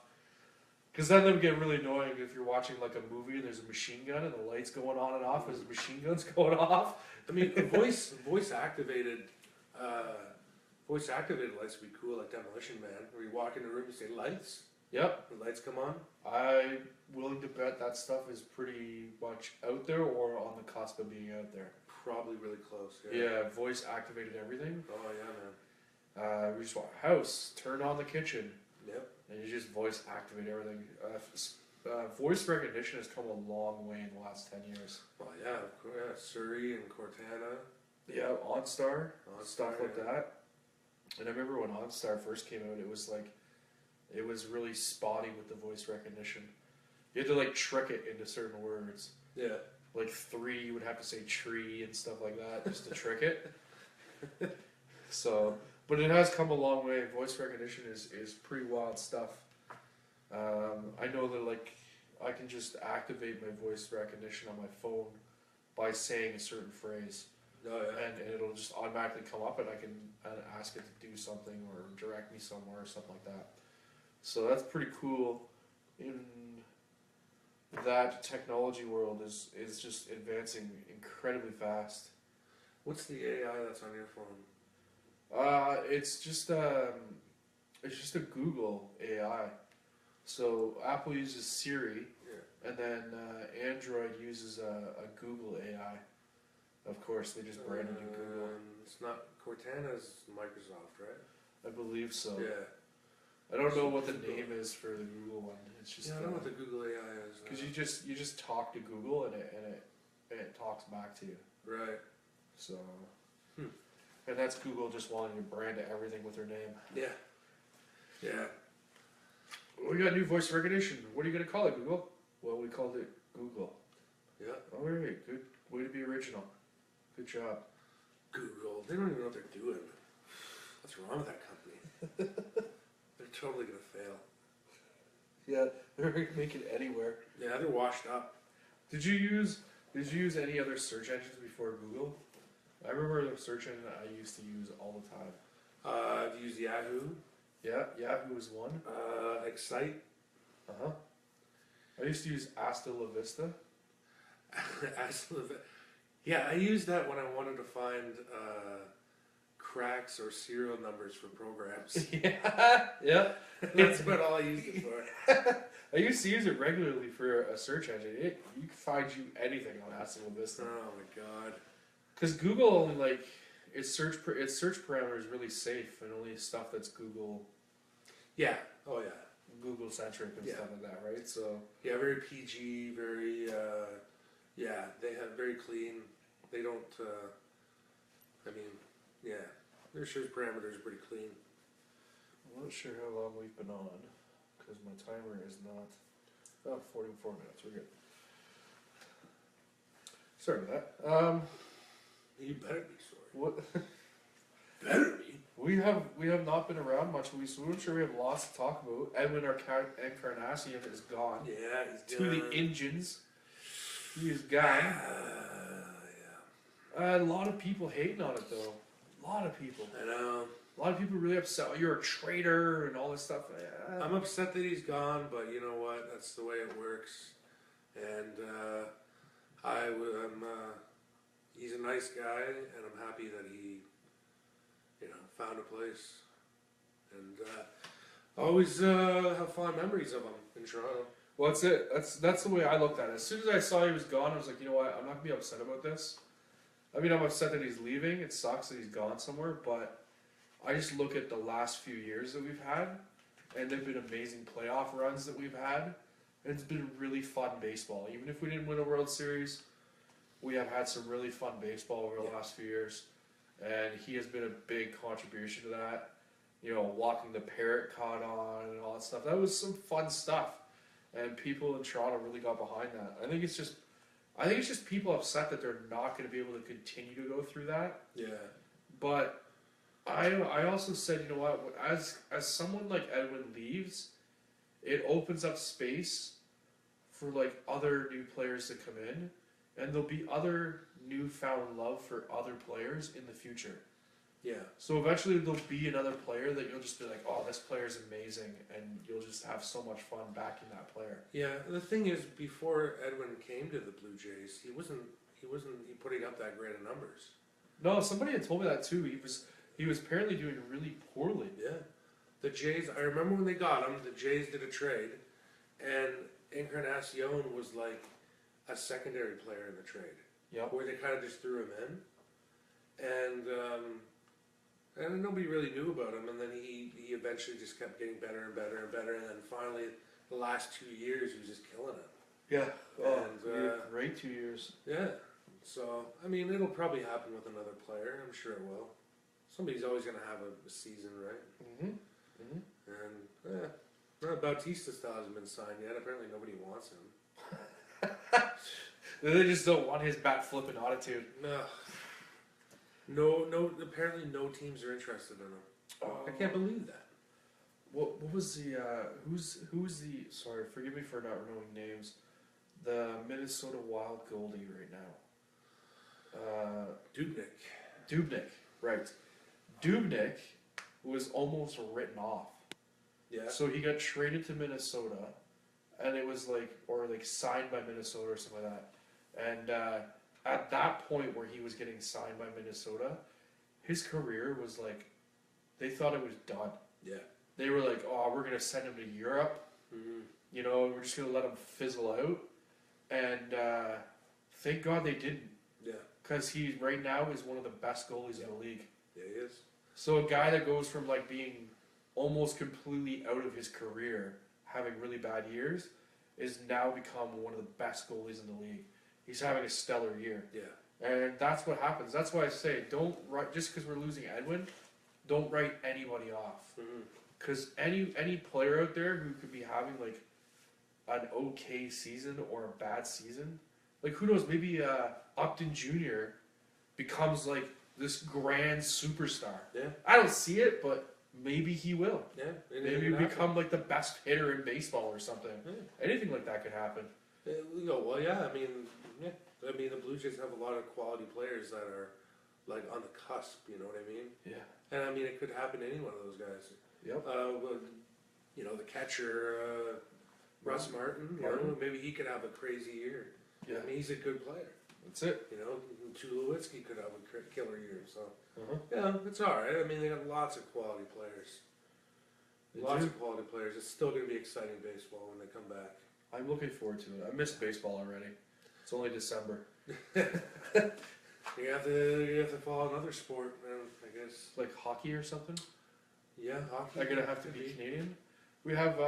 because then it would get really annoying if you're watching like a movie and there's a machine gun and the lights going on and off as the machine gun's going off. I mean, voice activated lights would be cool, like Demolition Man, where you walk in the room and say lights. Yep. The lights come on. I'm willing to bet that stuff is pretty much out there or on the cusp of being out there. Probably really close. Yeah, voice activated everything. Oh yeah, man. We just want house, turn on the kitchen. Yep. And you just voice activate everything. Voice recognition has come a long way in the last 10 years. Well, yeah, of course, yeah. Surrey and Cortana. Yeah, OnStar, stuff like yeah. that. And I remember when OnStar first came out, it was really spotty with the voice recognition. You had to like trick it into certain words. Yeah. Like 3, you would have to say tree and stuff like that just to trick it. So, but it has come a long way. Voice recognition is pretty wild stuff. I know that like I can just activate my voice recognition on my phone by saying a certain phrase. Oh yeah. And it'll just automatically come up and I can ask it to do something or direct me somewhere or something like that. So that's pretty cool. In that technology world is just advancing incredibly fast. What's the AI that's on your phone? It's just a Google AI. So Apple uses Siri, and then Android uses a Google AI. Of course, they just branded it Google. It's not Cortana's Microsoft, right? I believe so. Yeah. I don't know what the name is for the Google one. It's just I don't know what the Google AI is. because you just talk to Google and it talks back to you. Right. So, and that's Google just wanting to brand everything with their name. Yeah. Yeah. We got new voice recognition. What are you gonna call it, Google? Well, we called it Google. Yeah. All right, good way to be original. Good job. Google. They don't even know what they're doing. What's wrong with that company? They're totally gonna fail. Yeah, they're making it anywhere. Yeah, they're washed up. Did you use any other search engines before Google? I remember the search engine I used to use all the time. I've used Yahoo. Yeah, Yahoo was one. Excite. I used to use Hasta La Vista. Yeah, I used that when I wanted to find cracks or serial numbers for programs. Yeah. That's about all I used it for. I used to use it regularly for a search engine. You can find you anything on Hasta La Vista. Oh my god. Because Google only like its search parameter is really safe and only stuff that's Google. Yeah. Oh yeah. Google centric and stuff like that, right? So yeah, very PG, very they have very clean. They don't. I mean, yeah, their search parameters are pretty clean. I'm not sure how long we've been on because my timer is not. 44 minutes. We're good. Sorry about that. You better be sorry. What? Better be. We have not been around much. So I'm sure we have lots to talk about. Edwin Encarnacion is gone. Yeah, he's to gone. the engines. He is gone. A lot of people hating on it though. A lot of people. I know. A lot of people are really upset. Oh, you're a traitor and all this stuff. I'm upset that he's gone, but you know what? That's the way it works. And he's a nice guy, and I'm happy that he, found a place. And always have fond memories of him in Toronto. Well, that's it. That's the way I looked at it. As soon as I saw he was gone, I was like, you know what? I'm not gonna be upset about this. I mean, I'm upset that he's leaving. It sucks that he's gone somewhere, but I just look at the last few years that we've had, and they've been amazing playoff runs that we've had. And it's been really fun baseball. Even if we didn't win a World Series, we have had some really fun baseball over the last few years. And he has been a big contribution to that. Walking the parrot caught on and all that stuff. That was some fun stuff. And people in Toronto really got behind that. I think it's just people upset that they're not going to be able to continue to go through that. Yeah. But I also said, you know what, as someone like Edwin leaves, it opens up space for like other new players to come in, and there'll be other newfound love for other players in the future. Yeah. So eventually there'll be another player that you'll just be like, oh, this player's amazing, and you'll just have so much fun backing that player. Yeah. The thing is, before Edwin came to the Blue Jays, he wasn't putting up that great of numbers. No, somebody had told me that too. He was apparently doing really poorly. Yeah. The Jays, I remember when they got him, the Jays did a trade, and Encarnacion was like a secondary player in the trade. Yep. Where they kind of just threw him in. And nobody really knew about him, and then he eventually just kept getting better and better and better, and then finally, the last 2 years, he was just killing it. Yeah. And, great 2 years. Yeah. So, I mean, it'll probably happen with another player. I'm sure it will. Somebody's always going to have a season, right? Mm-hmm. Mm-hmm. And Bautista still hasn't been signed yet. Apparently nobody wants him. They just don't want his bat flipping attitude. No. Apparently no teams are interested in him. I can't believe that. What was the who's the? Sorry, forgive me for not knowing names. The Minnesota Wild goalie right now. Dubnyk, right? Dubnyk was almost written off. Yeah. So he got traded to Minnesota, and it was signed by Minnesota or something like that. And at that point where he was getting signed by Minnesota, his career was like, they thought it was done. Yeah. They were like, oh, we're going to send him to Europe. Mm-hmm. We're just going to let him fizzle out. And thank God they didn't. Yeah. Because he, right now, is one of the best goalies in the league. Yeah, he is. So a guy that goes from like being almost completely out of his career, having really bad years, is now become one of the best goalies in the league. He's having a stellar year. Yeah. And that's what happens. That's why I say, don't write, just because we're losing Edwin, don't write anybody off. Because any player out there who could be having like an okay season or a bad season, like who knows, maybe Upton Jr. becomes like this grand superstar. Yeah. I don't see it, but maybe he will. Yeah. Maybe become like the best hitter in baseball or something. Yeah. Anything like that could happen. Well, yeah. I mean, the Blue Jays have a lot of quality players that are like on the cusp. You know what I mean? Yeah. And I mean, it could happen to any one of those guys. Yep. The catcher, Russ Martin. Maybe he could have a crazy year. Yeah. I mean, he's a good player. That's it. Tulowitzki could have a killer year. So, yeah, it's all right. I mean, they got lots of quality players. Lots of quality players. It's still going to be exciting baseball when they come back. I'm looking forward to it. I missed baseball already. It's only December. You have to follow another sport, man, I guess. Like hockey or something? Yeah, hockey. I'm gonna have to be Canadian. We have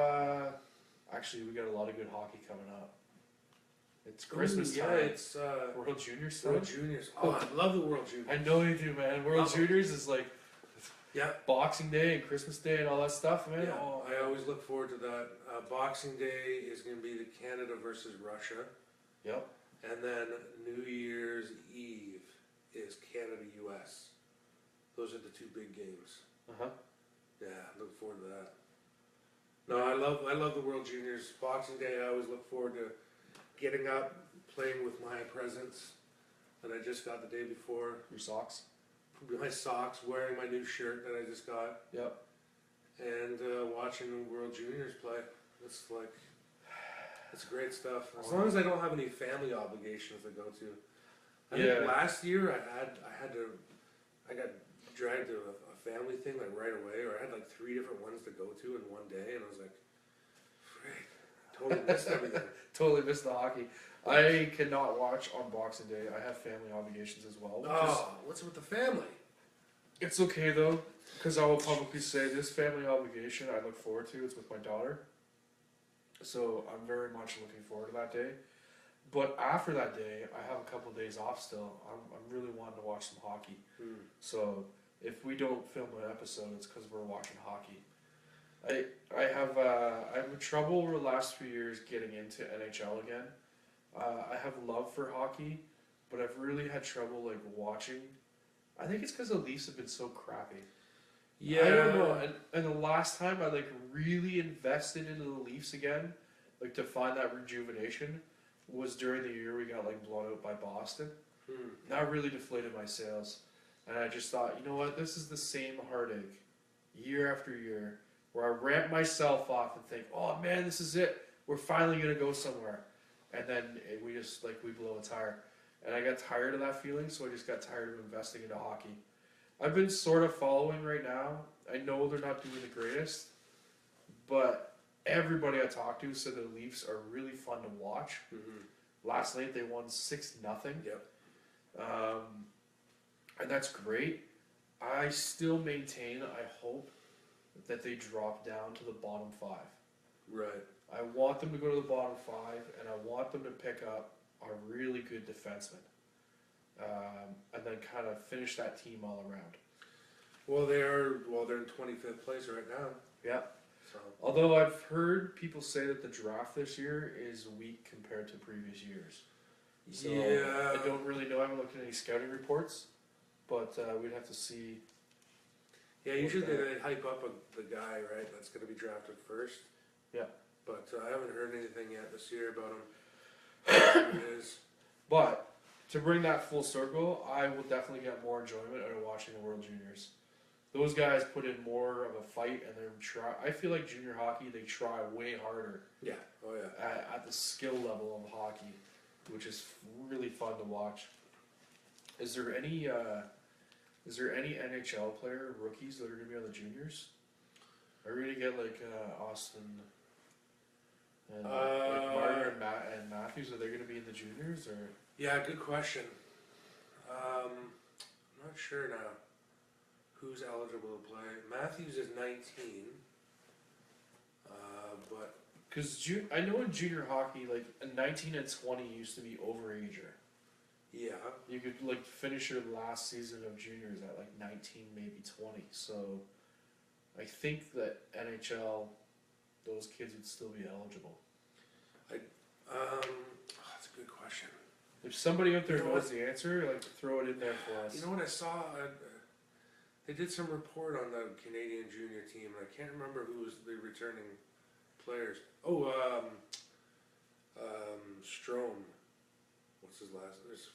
actually we got a lot of good hockey coming up. It's Christmas time. Yeah, it's World Juniors. World Juniors. Oh, I love the World Juniors. I know you do, man. World Juniors is like Boxing Day and Christmas Day and all that stuff, man. Yeah, I always look forward to that. Boxing Day is going to be the Canada versus Russia. Yep. And then New Year's Eve is Canada-US. Those are the two big games. Yeah, look forward to that. No, I love the World Juniors. Boxing Day, I always look forward to getting up, playing with my presents that I just got the day before. Your socks? my socks, wearing my new shirt that I just got, Yep. and watching World Juniors play. It's great stuff. As long as I don't have any family obligations to go to. I think last year I got dragged to a family thing like right away, or I had like 3 different ones to go to in one day, and I was like, frick, totally missed everything. Totally missed the hockey. I cannot watch on Boxing Day. I have family obligations as well. What's with the family? It's okay though, because I will publicly say this family obligation I look forward to. It's with my daughter, so I'm very much looking forward to that day. But after that day, I have a couple of days off still. I'm really wanting to watch some hockey. So if we don't film an episode, it's because we're watching hockey. I have trouble over the last few years getting into NHL again. I have love for hockey, but I've really had trouble like watching. I think it's because the Leafs have been so crappy. Yeah. I don't know. And the last time I like really invested into the Leafs again, like to find that rejuvenation, was during the year we got like blown out by Boston. That really deflated my sails. And I just thought, you know what, this is the same heartache year after year, where I ramp myself off and think, oh man, this is it. We're finally going to go somewhere. And then we just, like, we blow a tire. And I got tired of that feeling, so I just got tired of investing into hockey. I've been sort of following right now. I know they're not doing the greatest, but everybody I talked to said the Leafs are really fun to watch. Last night they won 6-0. Yep. And that's great. I still maintain, I hope, that they drop down to the bottom 5. Right. I want them to go to the bottom 5, and I want them to pick up a really good defenseman. And then kind of finish that team all around. Well, they're in 25th place right now. Yeah. So. Although I've heard people say that the draft this year is weak compared to previous years. So yeah. I don't really know. I haven't looked at any scouting reports, but we'd have to see. Yeah, usually they hype up the guy, right, that's going to be drafted first. Yeah. But I haven't heard anything yet this year about him. Who it is. But to bring that full circle, I will definitely get more enjoyment out of watching the World Juniors. Those guys put in more of a fight, and they're try. I feel like junior hockey, they try way harder. Yeah. Oh yeah. At the skill level of hockey, which is really fun to watch. Is there any NHL player rookies that are going to be on the juniors? Are we going to get like Austin and like Marner and Matthews? Are they going to be in the juniors or? Yeah, good question. I'm not sure now who's eligible to play. Matthews is 19, but because I know in junior hockey, like a 19 and 20 used to be overager. Yeah, you could like finish your last season of juniors at like 19, maybe 20. So I think that NHL, those kids would still be eligible. That's a good question. If somebody out there knows the answer, like throw it in there for us. You know what I saw? They did some report on the Canadian junior team, and I can't remember who was the returning players. Oh, Strome. What's his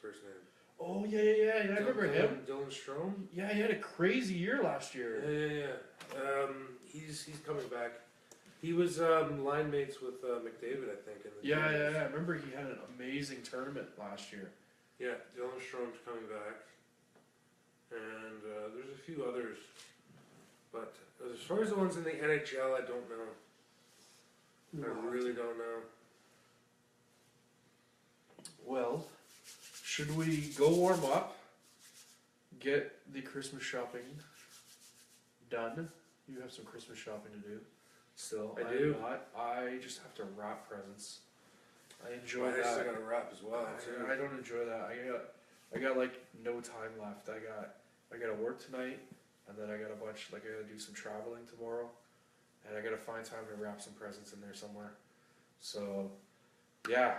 first name? Oh yeah. I remember him. Dylan Strome. Yeah, he had a crazy year last year. Yeah. He's coming back. He was line mates with McDavid, I think. Yeah. I remember he had an amazing tournament last year. Yeah, Dylan Strome's coming back. And there's a few others. But as far as the ones in the NHL, I don't know. I really don't know. Well, should we go warm up? Get the Christmas shopping done? You have some Christmas shopping to do. Still, I do. I just have to wrap presents. I enjoy that. I got to wrap as well. I don't enjoy that. I got like no time left. I got to work tonight, and then I got a bunch. Like I got to do some traveling tomorrow, and I got to find time to wrap some presents in there somewhere. So, yeah.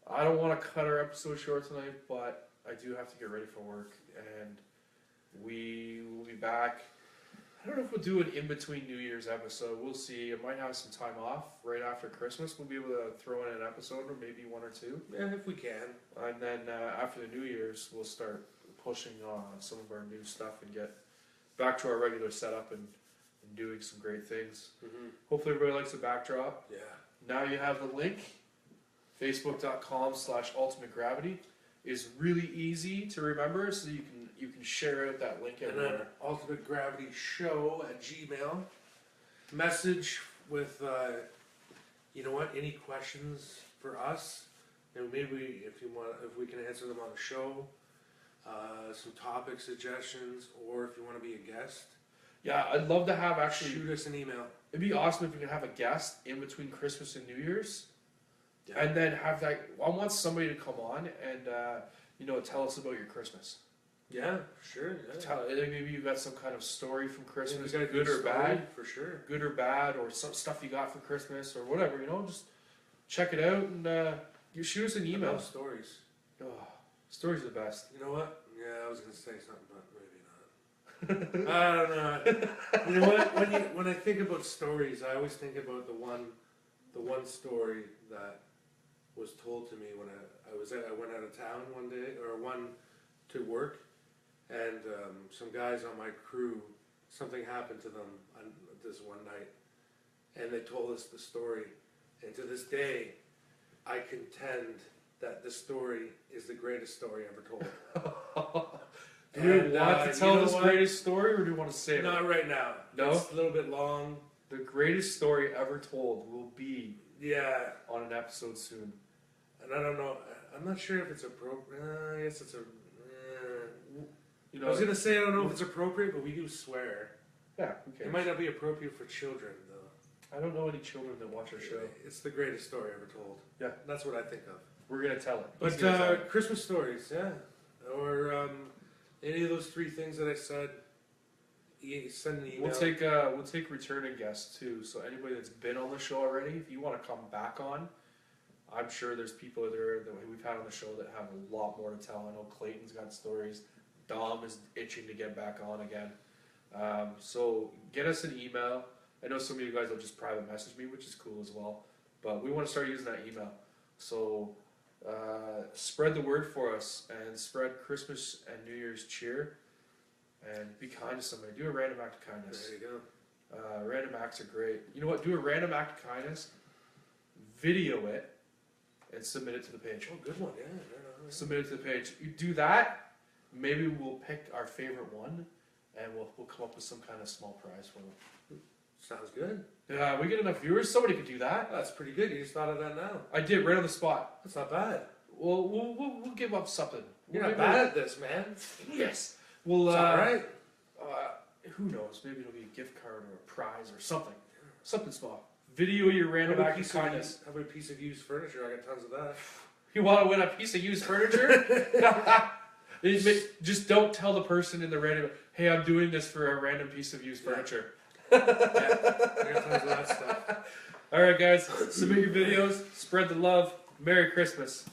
I don't want to cut our episode short tonight, but I do have to get ready for work, and we will be back. I don't know if we'll do an in-between New Year's episode. We'll see. I might have some time off right after Christmas. We'll be able to throw in an episode or maybe one or two. Yeah, if we can. And then after the New Year's, we'll start pushing some of our new stuff and get back to our regular setup and doing some great things. Hopefully everybody likes the backdrop. Yeah. Now you have the link, facebook.com/ultimategravity. Is really easy to remember, so you can share out that link everywhere. And then Ultimate Gravity Show at Gmail. Message with, you know what, any questions for us, and maybe if we can answer them on the show, some topic suggestions, or if you want to be a guest. Yeah, I'd love to have actually. Shoot us an email. It'd be awesome if we could have a guest in between Christmas and New Year's. Yeah. And then have that. I want somebody to come on and tell us about your Christmas. Yeah, sure. Yeah. Maybe you got some kind of story from Christmas, Yeah, good or bad, for sure. Good or bad, or some stuff you got for Christmas or whatever. Just check it out and you shoot us an email. I love stories. Oh, stories are the best. You know what? Yeah, I was gonna say something, but maybe not. I don't know. You know what? When I think about stories, I always think about the one story that was told to me when I went out of town one day to work, and some guys on my crew, something happened to them on this one night, and they told us the story, and to this day, I contend that this story is the greatest story ever told. Do you want to tell this greatest story, or do you want to say it? Not right now. No? It's a little bit long. The greatest story ever told will be on an episode soon. And I don't know. I'm not sure if it's appropriate. I guess it's I was gonna say I don't know if it's appropriate, but we do swear. Yeah, who cares? It might not be appropriate for children, though. I don't know any children that watch our show. It's the greatest story ever told. Yeah, that's what I think of. We're gonna tell it. But Christmas stories, yeah, or any of those three things that I said. Send an email. We'll take returning guests too. So anybody that's been on the show already, if you want to come back on, I'm sure there's people there that we've had on the show that have a lot more to tell. I know Clayton's got stories. Dom is itching to get back on again. So get us an email. I know some of you guys will just private message me, which is cool as well. But we want to start using that email. So spread the word for us and spread Christmas and New Year's cheer. And be kind to somebody. Do a random act of kindness. There you go. Random acts are great. You know what? Do a random act of kindness, video it, and submit it to the page. Oh, good one, yeah. Submit it to the page. You do that, maybe we'll pick our favorite one, and we'll come up with some kind of small prize for them. Sounds good. Yeah, we get enough viewers. Somebody could do that. That's pretty good. You just thought of that now. I did right on the spot. That's not bad. We'll give up something. You're not bad at this, man. Yes. Well, all right. Who knows? Maybe it'll be a gift card or a prize or something. Something small. Video your random act of kindness. How about a piece of used furniture? I got tons of that. You want to win a piece of used furniture? Just don't tell the person in the random, hey, I'm doing this for a random piece of used furniture. I got tons of that stuff. All right, guys. Submit your videos. Spread the love. Merry Christmas.